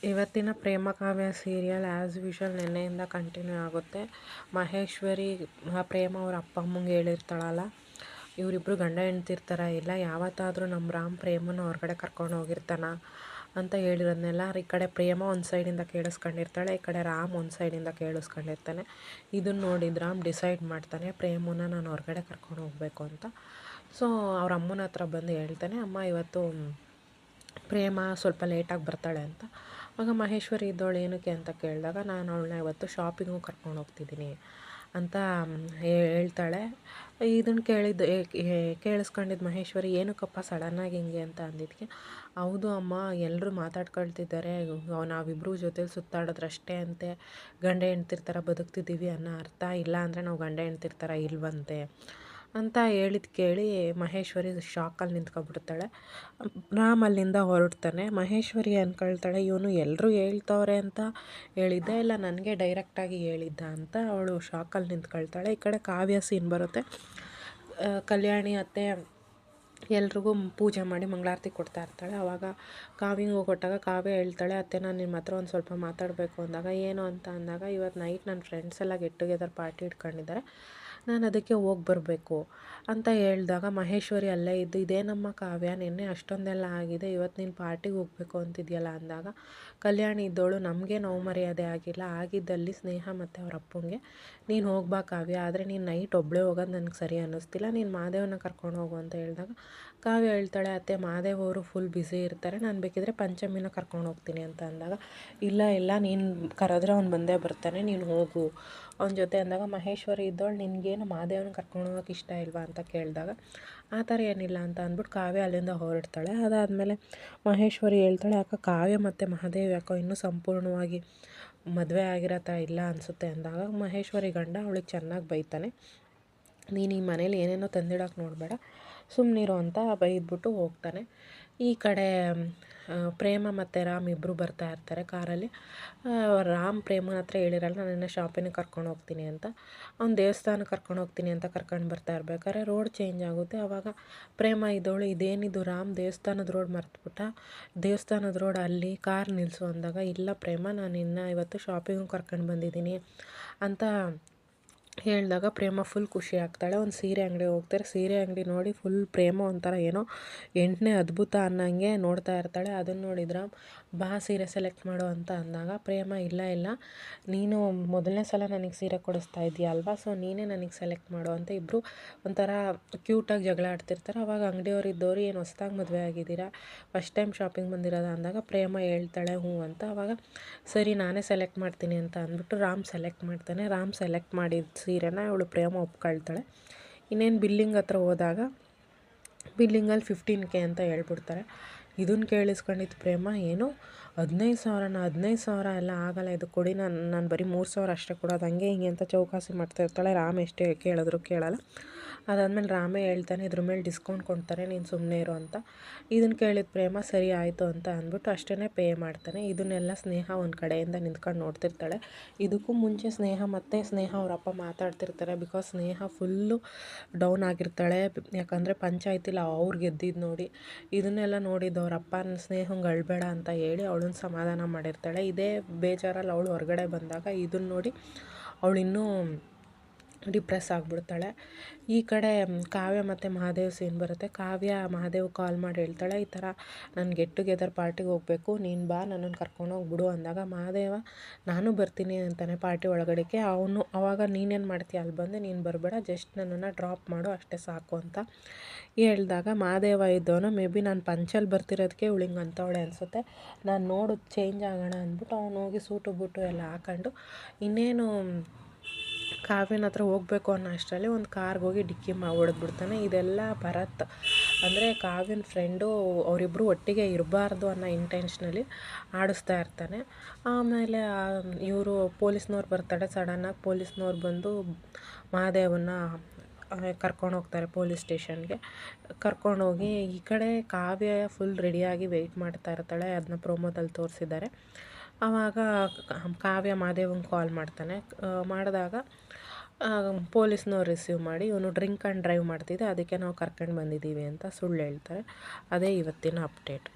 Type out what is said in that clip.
ಇವತ್ತಿನ ಪ್ರೇಮ ಕಾವ್ಯ serial as usual ನೆನ್ನೆಯಿಂದ continue ಆಗುತ್ತೆ. ಮಹೇಶ್ವರಿ ಪ್ರೇಮ ಅವ್ರ ಅಪ್ಪ ಅಮ್ಮಂಗೆ ಹೇಳಿರ್ತಾಳಲ್ಲ, ಇವರಿಬ್ಬರು ಗಂಡ ಹೆಂಡ್ತಿರ್ತಾರ ಇಲ್ಲ, ಯಾವತ್ತಾದರೂ ನಮ್ಮ ರಾಮ್ ಪ್ರೇಮನ ಹೊರಗಡೆ ಕರ್ಕೊಂಡು ಹೋಗಿರ್ತಾನ ಅಂತ ಹೇಳಿರೋದನ್ನೆಲ್ಲ ಈ ಕಡೆ ಪ್ರೇಮ ಒಂದು ಸೈಡಿಂದ ಕೇಳಿಸ್ಕೊಂಡಿರ್ತಾಳೆ, ಈ ಕಡೆ ರಾಮ್ ಒಂದು ಸೈಡಿಂದ ಕೇಳಿಸ್ಕೊಂಡಿರ್ತಾನೆ. ಇದನ್ನು ನೋಡಿದ ರಾಮ್ ಡಿಸೈಡ್ ಮಾಡ್ತಾನೆ ಪ್ರೇಮನ ನಾನು ಹೊರಗಡೆ ಕರ್ಕೊಂಡು ಹೋಗಬೇಕು ಅಂತ. ಸೊ ಅವ್ರ ಅಮ್ಮನ ಹತ್ರ ಬಂದು ಹೇಳ್ತಾನೆ, ಅಮ್ಮ ಇವತ್ತು ಪ್ರೇಮ ಸ್ವಲ್ಪ ಲೇಟಾಗಿ ಬರ್ತಾಳೆ ಅಂತ. ಆಗ ಮಹೇಶ್ವರಿ ಇದ್ದವಳು ಏನಕ್ಕೆ ಅಂತ ಕೇಳಿದಾಗ, ನಾನು ಅವಳನ್ನ ಇವತ್ತು ಶಾಪಿಂಗು ಕರ್ಕೊಂಡು ಹೋಗ್ತಿದ್ದೀನಿ ಅಂತ ಹೇಳ್ತಾಳೆ. ಇದನ್ನು ಕೇಳಿಸ್ಕೊಂಡಿದ್ದು ಮಹೇಶ್ವರಿ, ಏನಕ್ಕಪ್ಪ ಸಡನ್ನಾಗಿ ಹಿಂಗೆ ಅಂತ ಅಂದಿದ್ದಕ್ಕೆ, ಹೌದು ಅಮ್ಮ, ಎಲ್ಲರೂ ಮಾತಾಡ್ಕೊಳ್ತಿದ್ದಾರೆ, ನಾವಿಬ್ಬರು ಜೊತೇಲಿ ಸುತ್ತಾಡಿದ್ರಷ್ಟೇ ಅಂತೆ ಗಂಡ ಹೆಂಡ್ತಿರ್ತಾರ ಬದುಕ್ತಿದ್ದೀವಿ ಅನ್ನೋ ಅರ್ಥ, ಇಲ್ಲ ಅಂದರೆ ನಾವು ಗಂಡ ಹೆಂಡ್ತಿರ್ತಾರ ಇಲ್ವಂತೆ ಅಂತ ಹೇಳಿದ್ದು ಕೇಳಿ ಮಹೇಶ್ವರಿ ಶಾಕಲ್ಲಿ ನಿಂತ್ಕೊಬಿಡ್ತಾಳೆ. ರಾಮ್ ಅಲ್ಲಿಂದ ಹೊರಡ್ತಾನೆ. ಮಹೇಶ್ವರಿ ಅಂದ್ಕೊಳ್ತಾಳೆ, ಇವನು ಎಲ್ಲರೂ ಹೇಳ್ತವ್ರೆ ಅಂತ ಹೇಳಿದ್ದೆ, ಇಲ್ಲ ನನಗೆ ಡೈರೆಕ್ಟಾಗಿ ಹೇಳಿದ್ದ ಅಂತ ಅವಳು ಶಾಕಲ್ಲಿ ನಿಂತ್ಕೊಳ್ತಾಳೆ. ಈ ಕಡೆ ಕಾವ್ಯ ಸೀನ್ ಬರುತ್ತೆ. ಕಲ್ಯಾಣಿ ಅತ್ತೆ ಎಲ್ರಿಗೂ ಪೂಜೆ ಮಾಡಿ ಮಂಗಳಾರತಿ ಕೊಡ್ತಾ ಇರ್ತಾಳೆ. ಆವಾಗ ಕಾವ್ಯಂಗೆ ಕೊಟ್ಟಾಗ ಕಾವ್ಯ ಹೇಳ್ತಾಳೆ, ಅತ್ತೆ ನಾನು ನಿಮ್ಮ ಹತ್ರ ಒಂದು ಸ್ವಲ್ಪ ಮಾತಾಡಬೇಕು ಅಂದಾಗ, ಏನು ಅಂತ ಅಂದಾಗ, ಇವತ್ತು ನೈಟ್ ನನ್ನ ಫ್ರೆಂಡ್ಸ್ ಎಲ್ಲ ಗೆಟ್ ಟುಗೆದರ್ ಪಾರ್ಟಿ ಇಟ್ಕೊಂಡಿದ್ದಾರೆ, ನಾನು ಅದಕ್ಕೆ ಹೋಗಿ ಬರಬೇಕು ಅಂತ ಹೇಳಿದಾಗ ಮಹೇಶ್ವರಿ ಅಲ್ಲೇ ಇದ್ದು, ಇದೇನಮ್ಮ ಕಾವ್ಯ ನಿನ್ನೆ ಅಷ್ಟೊಂದೆಲ್ಲ ಆಗಿದೆ, ಇವತ್ತು ನೀನು ಪಾರ್ಟಿಗೆ ಹೋಗಬೇಕು ಅಂತಿದೆಯಲ್ಲ ಅಂದಾಗ, ಕಲ್ಯಾಣಿ ಇದ್ದವಳು ನಮಗೆ ನೋವು ಮರ್ಯಾದೆ ಆಗಿಲ್ಲ, ಆಗಿದ್ದಲ್ಲಿ ಸ್ನೇಹ ಮತ್ತು ಅವ್ರ ಅಪ್ಪಂಗೆ, ನೀನು ಹೋಗ್ಬಾ ಕಾವ್ಯ, ಆದರೆ ನೀನು ನೈಟ್ ಒಬ್ಬಳೇ ಹೋಗೋದು ನನಗೆ ಸರಿ ಅನ್ನಿಸ್ತಿಲ್ಲ, ನೀನು ಮಾದೇವನ ಕರ್ಕೊಂಡು ಹೋಗು ಅಂತ ಹೇಳಿದಾಗ ಕಾವ್ಯ ಹೇಳ್ತಾಳೆ, ಅತ್ತೆ ಮಾದೇವ್ ಅವರು ಫುಲ್ ಬ್ಯುಸಿ ಇರ್ತಾರೆ, ನಾನು ಬೇಕಿದ್ರೆ ಪಂಚಮಿನ ಕರ್ಕೊಂಡು ಹೋಗ್ತೀನಿ ಅಂತ ಅಂದಾಗ, ಇಲ್ಲ ನೀನು ಕರೆದ್ರೆ ಅವ್ನು ಬಂದೇ ಬರ್ತಾನೆ, ನೀನು ಹೋಗು ಅವನ ಜೊತೆ ಅಂದಾಗ, ಮಹೇಶ್ವರಿ ಇದ್ದವಳು ನಿನಗೇನು ಮಾದೇವನ ಕರ್ಕೊಂಡು ಹೋಗೋಕೆ ಇಷ್ಟ ಇಲ್ವಾ ಅಂತ ಕೇಳಿದಾಗ, ಆ ಥರ ಏನಿಲ್ಲ ಅಂತ ಅಂದ್ಬಿಟ್ಟು ಕಾವ್ಯ ಅಲ್ಲಿಂದ ಹೊರಡ್ತಾಳೆ. ಅದಾದಮೇಲೆ ಮಹೇಶ್ವರಿ ಹೇಳ್ತಾಳೆ, ಯಾಕೆ ಕಾವ್ಯ ಮತ್ತು ಮಹಾದೇವ್ ಯಾಕೋ ಇನ್ನೂ ಸಂಪೂರ್ಣವಾಗಿ ಮದುವೆ ಆಗಿರೋ ಥರ ಇಲ್ಲ ಅನಿಸುತ್ತೆ ಅಂದಾಗ, ಮಹೇಶ್ವರಿ ಗಂಡ ಅವಳಿಗೆ ಚೆನ್ನಾಗಿ ಬೈತಾನೆ, ನೀನು ಈ ಮನೇಲಿ ಏನೇನೋ ತಂದಿಡೋಕೆ ನೋಡಬೇಡ, ಸುಮ್ಮನಿರು ಅಂತ ಬೈದ್ಬಿಟ್ಟು ಹೋಗ್ತಾನೆ. ಈ ಕಡೆ ಪ್ರೇಮ ಮತ್ತು ರಾಮ್ ಇಬ್ಬರು ಬರ್ತಾ ಇರ್ತಾರೆ ಕಾರಲ್ಲಿ. ರಾಮ್ ಪ್ರೇಮನ ಹತ್ರ ಹೇಳಿರಲ್ಲ, ನನ್ನನ್ನು ಶಾಪಿಂಗಿಗೆ ಕರ್ಕೊಂಡು ಹೋಗ್ತೀನಿ ಅಂತ, ಅವ್ನು ದೇವಸ್ಥಾನಕ್ಕೆ ಕರ್ಕೊಂಡು ಹೋಗ್ತೀನಿ ಅಂತ ಕರ್ಕೊಂಡು ಬರ್ತಾ ಇರ್ಬೇಕಾದ್ರೆ ರೋಡ್ ಚೇಂಜ್ ಆಗುತ್ತೆ. ಆವಾಗ ಪ್ರೇಮ ಇದ್ದವಳು, ಇದೇನಿದು ರಾಮ್ ದೇವಸ್ಥಾನದ ರೋಡ್ ಮರ್ತುಬಿಟ್ಟ, ದೇವಸ್ಥಾನದ ರೋಡ್ ಅಲ್ಲಿ ಕಾರ್ ನಿಲ್ಲಿಸು ಅಂದಾಗ, ಇಲ್ಲ ಪ್ರೇಮ, ನಾನು ಇನ್ನು ಇವತ್ತು ಶಾಪಿಂಗಿಗೆ ಕರ್ಕೊಂಡು ಬಂದಿದ್ದೀನಿ ಅಂತ ಹೇಳಿದಾಗ ಪ್ರೇಮ ಫುಲ್ ಖುಷಿ ಆಗ್ತಾಳೆ. ಒಂದು ಸೀರೆ ಅಂಗಡಿಗೆ ಹೋಗ್ತಾರೆ. ಸೀರೆ ಅಂಗಡಿ ನೋಡಿ ಫುಲ್ ಪ್ರೇಮ ಒಂಥರ ಏನೋ 8ನೇ ಅದ್ಭುತ ಅನ್ನಂಗೆ ನೋಡ್ತಾ ಇರ್ತಾಳೆ. ಅದನ್ನು ನೋಡಿದ್ರೆ ಬಾ ಸೀರೆ ಸೆಲೆಕ್ಟ್ ಮಾಡು ಅಂತ ಅಂದಾಗ ಪ್ರೇಮ, ಇಲ್ಲ ನೀನು ಮೊದಲನೇ ಸಲ ನನಗೆ ಸೀರೆ ಕೊಡಿಸ್ತಾ ಇದೆಯಾ ಅಲ್ವಾ, ಸೊ ನೀನೇ ನನಗೆ ಸೆಲೆಕ್ಟ್ ಮಾಡು ಅಂತ ಇಬ್ಬರು ಒಂಥರ ಕ್ಯೂಟಾಗಿ ಜಗಳ ಆಡ್ತಿರ್ತಾರೆ. ಆವಾಗ ಅಂಗಡಿಯವ್ರು ಇದ್ದವರು, ಏನು ಹೊಸ್ದಾಗಿ ಮದುವೆ ಆಗಿದ್ದೀರಾ, ಫಸ್ಟ್ ಟೈಮ್ ಶಾಪಿಂಗ್ ಬಂದಿರೋದ ಅಂದಾಗ ಪ್ರೇಮ ಹೇಳ್ತಾಳೆ ಹ್ಞೂ ಅಂತ. ಆವಾಗ ಸರಿ ನಾನೇ ಸೆಲೆಕ್ಟ್ ಮಾಡ್ತೀನಿ ಅಂತ ಅಂದ್ಬಿಟ್ಟು ರಾಮ್ ಸೆಲೆಕ್ಟ್ ಮಾಡ್ತಾನೆ. ರಾಮ್ ಸೆಲೆಕ್ಟ್ ಮಾಡಿದ ಸೀರೆನ ಇವಳು ಪ್ರೇಮ ಒಪ್ಕೊಳ್ತಾಳೆ. ಇನ್ನೇನು ಬಿಲ್ಲಿಂಗ್ ಹತ್ರ ಹೋದಾಗ ಬಿಲ್ಲಿಂಗಲ್ಲಿ 15K ಅಂತ ಹೇಳ್ಬಿಡ್ತಾರೆ. ಇದನ್ನು ಕೇಳಿಸ್ಕೊಂಡಿದ್ದು ಪ್ರೇಮ, ಏನು 15,000 ಎಲ್ಲ ಆಗಲ್ಲ, ಇದು ಕೊಡಿ, ನಾನು ಬರೀ 3,000 ಅಷ್ಟೇ ಕೊಡೋದು, ಹಂಗೆ ಹಿಂಗೆ ಅಂತ ಚೌಕಾಸಿ ಮಾಡ್ತಾ ಇರ್ತಾಳೆ. ರಾಮ್ ಎಷ್ಟೇ ಕೇಳಿದ್ರು ಕೇಳಲ್ಲ. ಅದಾದಮೇಲೆ ರಾಮೇ ಹೇಳ್ತಾನೆ, ಇದ್ರ ಮೇಲೆ ಡಿಸ್ಕೌಂಟ್ ಕೊಡ್ತಾರೆ, ನೀನು ಸುಮ್ಮನೆ ಇರು ಅಂತ. ಇದನ್ನು ಕೇಳಿದ ಪ್ರೇಮ ಸರಿ ಆಯಿತು ಅಂತ ಅಂದ್ಬಿಟ್ಟು ಅಷ್ಟೇ ಪೇ ಮಾಡ್ತಾನೆ. ಇದನ್ನೆಲ್ಲ ಸ್ನೇಹ ಒಂದು ಕಡೆಯಿಂದ ನಿಂತ್ಕೊಂಡು ನೋಡ್ತಿರ್ತಾಳೆ. ಇದಕ್ಕೂ ಮುಂಚೆ ಸ್ನೇಹ ಅವರಪ್ಪ ಮಾತಾಡ್ತಿರ್ತಾರೆ. ಬಿಕಾಸ್ ಸ್ನೇಹ ಫುಲ್ಲು ಡೌನ್ ಆಗಿರ್ತಾಳೆ, ಯಾಕಂದರೆ ಪಂಚಾಯತಿಲಿ ಅವ್ರು ಗೆದ್ದಿದ್ದು ನೋಡಿ. ಇದನ್ನೆಲ್ಲ ನೋಡಿದ್ದು ಅವರಪ್ಪ ಸ್ನೇಹಂಗೆ ಅಳಬೇಡ ಅಂತ ಹೇಳಿ ಅವಳನ್ನ ಸಮಾಧಾನ ಮಾಡಿರ್ತಾಳೆ. ಇದೇ ಬೇಜಾರಲ್ಲಿ ಅವಳು ಹೊರಗಡೆ ಬಂದಾಗ ಇದನ್ನು ನೋಡಿ ಅವಳು ಇನ್ನೂ ಡಿಪ್ರೆಸ್ ಆಗಿಬಿಡ್ತಾಳೆ. ಈ ಕಡೆ ಕಾವ್ಯ ಮತ್ತು ಮಹಾದೇವ್ ಸೀನ್ ಬರುತ್ತೆ. ಕಾವ್ಯ ಮಹಾದೇವ್ ಕಾಲ್ ಮಾಡಿ ಹೇಳ್ತಾಳೆ, ಈ ಥರ ನಾನು ಗೆಟ್ ಟುಗೆದರ್ ಪಾರ್ಟಿಗೆ ಹೋಗಬೇಕು, ನೀನು ಬಾ, ನನ್ನನ್ನು ಕರ್ಕೊಂಡೋಗ್ಬಿಡು ಅಂದಾಗ ಮಹಾದೇವ ನಾನು ಬರ್ತೀನಿ ಅಂತಾನೆ ಪಾರ್ಟಿ ಒಳಗಡೆಗೆ. ಅವಾಗ ನೀನೇನು ಮಾಡ್ತೀಯ, ಅಲ್ಲಿ ಬಂದು ನೀನು ಬರಬೇಡ, ಜಸ್ಟ್ ನನ್ನನ್ನು ಡ್ರಾಪ್ ಮಾಡು ಅಷ್ಟೇ ಸಾಕು ಅಂತ ಹೇಳಿದಾಗ ಮಹಾದೇವ ಇದ್ದವನು, ಮೇ ಬಿ ನಾನು ಪಂಚಲ್ಲಿ ಬರ್ತಿರೋದಕ್ಕೆ ಇವಳಿಂಗೆ ಅಂತವಳೆ ಅನಿಸುತ್ತೆ, ನಾನು ನೋಡು ಚೇಂಜ್ ಆಗೋಣ ಅಂದ್ಬಿಟ್ಟು ಅವನು ಹೋಗಿ ಸೂಟು ಬೂಟು ಎಲ್ಲ ಹಾಕೊಂಡು ಇನ್ನೇನು ಕಾವ್ಯನ ಹತ್ರ ಹೋಗಬೇಕು ಅನ್ನೋ ಅಷ್ಟರಲ್ಲಿ ಒಂದು ಕಾರ್ಗೆ ಹೋಗಿ ಡಿಕ್ಕಿ ಹೊಡೆದ್ಬಿಡ್ತಾನೆ. ಇದೆಲ್ಲ ಭರತ್ ಅಂದರೆ ಕಾವ್ಯನ ಫ್ರೆಂಡು, ಅವರಿಬ್ಬರು ಒಟ್ಟಿಗೆ ಇರಬಾರ್ದು ಅನ್ನೋ ಇಂಟೆನ್ಷನಲ್ಲಿ ಆಡಿಸ್ತಾ ಇರ್ತಾನೆ. ಆಮೇಲೆ ಇವರು ಪೊಲೀಸ್ನವ್ರು ಬರ್ತಾಳೆ. ಸಡನ್ನಾಗಿ ಪೊಲೀಸ್ನವ್ರು ಬಂದು ಮಹಾದೇವನ್ನ ಕರ್ಕೊಂಡು ಹೋಗ್ತಾರೆ ಪೊಲೀಸ್ ಸ್ಟೇಷನ್ಗೆ. ಕರ್ಕೊಂಡೋಗಿ ಈ ಕಡೆ ಕಾವ್ಯ ಫುಲ್ ರೆಡಿಯಾಗಿ ವೆಯ್ಟ್ ಮಾಡ್ತಾ ಇರ್ತಾಳೆ. ಅದನ್ನ ಪ್ರೋಮೋದಲ್ಲಿ ತೋರಿಸಿದ್ದಾರೆ. ಆವಾಗ ಕಾವ್ಯ ಮಹಾದೇವಂಗೆ ಕಾಲ್ ಮಾಡ್ತಾನೆ. ಮಾಡಿದಾಗ ಪೊಲೀಸ್ನವ್ರು ರಿಸೀವ್ ಮಾಡಿ, ಇವನು ಡ್ರಿಂಕ್ ಆ್ಯಂಡ್ ಡ್ರೈವ್ ಮಾಡ್ತಿದ್ದೆ, ಅದಕ್ಕೆ ನಾವು ಕರ್ಕೊಂಡು ಬಂದಿದ್ದೀವಿ ಅಂತ ಸುಳ್ಳು ಹೇಳ್ತಾರೆ. ಅದೇ ಇವತ್ತಿನ ಅಪ್ಡೇಟ್.